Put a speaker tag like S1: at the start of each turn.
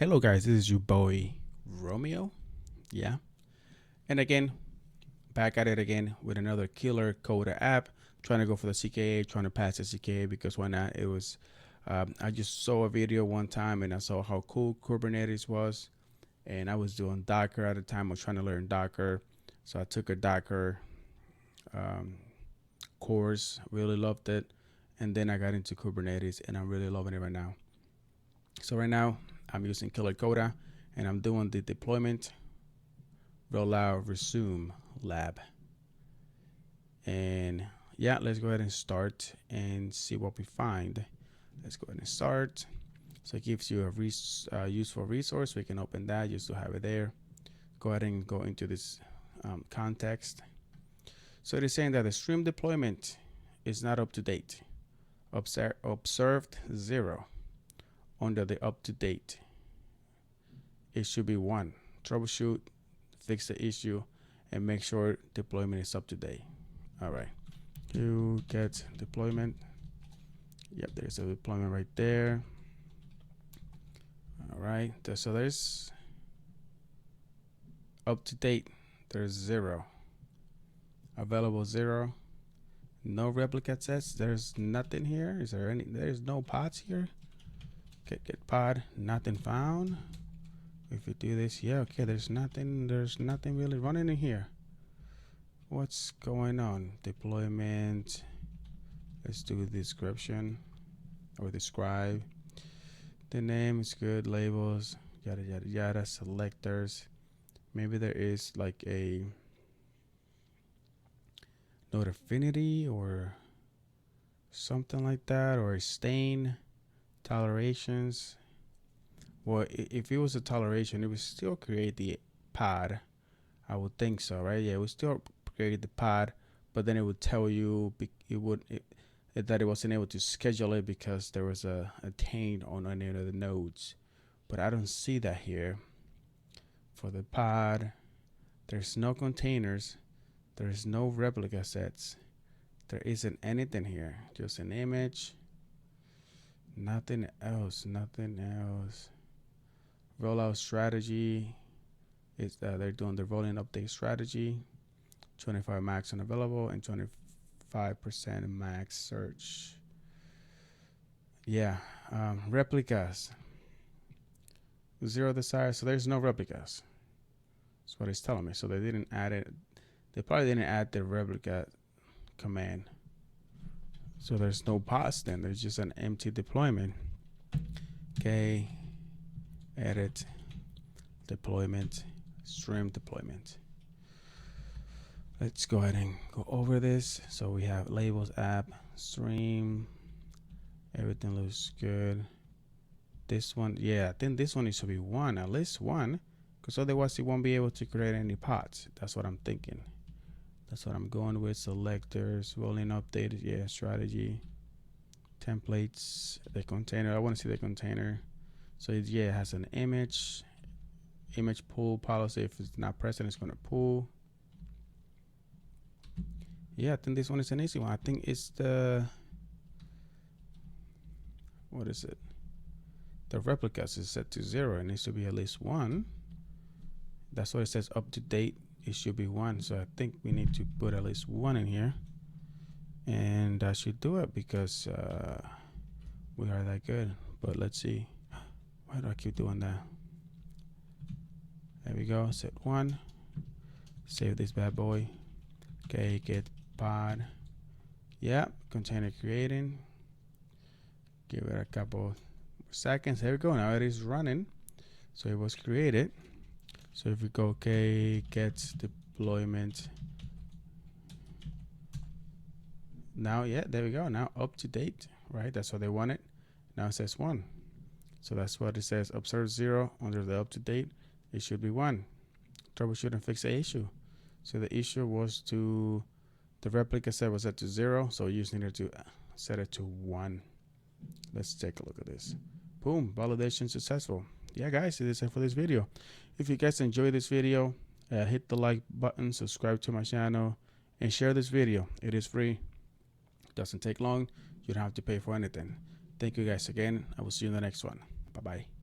S1: Hello guys, this is your boy Romeo. Yeah. And again, back at it again with another KillerCoda app. Trying to go for the CKA, trying to pass the CKA because why not? It was I just saw a video one time and I saw how cool Kubernetes was. And I was doing Docker at the time. I was trying to learn Docker. So I took a Docker course, really loved it. And then I got into Kubernetes and I'm really loving it right now. So right now I'm using KillerCoda and I'm doing the deployment, rollout, resume lab. And yeah, let's go ahead and start and see what we find. Let's go ahead and start. So it gives you a useful resource. We can open that just to have it there. Go ahead and go into this context. So it is saying that the stream deployment is not up to date. Observed 0. Under the up to date, it should be 1. Troubleshoot, fix the issue, and make sure deployment is up to date. All right, you get deployment. Yep, there's a deployment right there. All right, so there's up to date, there's 0. Available 0. No replica sets, there's nothing here. Is there any? There's no pods here. Get pod, nothing found. If you do this, yeah, okay, there's nothing really running in here. What's going on? Deployment. Let's do the description or describe. The name is good, labels, yada yada yada, selectors. Maybe there is like a node affinity or something like that, or a stain. Tolerations. Well, if it was a toleration, it would still create the pod. I would think so, right? Yeah, it would still create the pod, but then it would tell you that it wasn't able to schedule it because there was a taint on any of the nodes. But I don't see that here. For the pod, there's no containers. There's no replica sets. There isn't anything here. Just an image. Nothing else. Rollout strategy is that they're doing the rolling update strategy. 25 max unavailable and 25% max search. Yeah, replicas. 0 desired, so there's no replicas. That's what it's telling me. So they didn't add it. They probably didn't add the replica command. So there's no pods then. There's just an empty deployment. Okay. Edit. Deployment. Stream deployment. Let's go ahead and go over this. So we have labels, app, stream. Everything looks good. This one, yeah, I think this one needs to be 1, at least 1. Because otherwise it won't be able to create any pods. That's what I'm thinking. That's what I'm going with. Selectors, rolling updated, yeah, strategy, templates, the container. I want to see the container. So it has an image pull policy. If it's not present, it's going to pull. Yeah, I think this one is an easy one. I think it's the, what is it? The replicas is set to 0. It needs to be at least 1. That's what it says, up to date. It should be 1, so I think we need to put at least 1 in here, and that should do it because we are that good. But let's see, why do I keep doing that? There we go. Set 1. Save this bad boy. Okay, get pod. Yeah, container creating. Give it a couple seconds. There we go. Now it is running. So it was created. So if we go, okay, get deployment. Now, yeah, there we go. Now up to date, right? That's what they wanted. Now it says 1. So that's what it says. Observe 0 under the up to date. It should be 1. Troubleshoot and fix the issue. So the issue was the replica set was set to 0. So you just needed to set it to 1. Let's take a look at this. Boom, validation successful. Yeah, guys, it is it for this video. If you guys enjoyed this video, hit the like button, subscribe to my channel, and share this video. It is free. It doesn't take long. You don't have to pay for anything. Thank you guys again. I will see you in the next one. Bye-bye.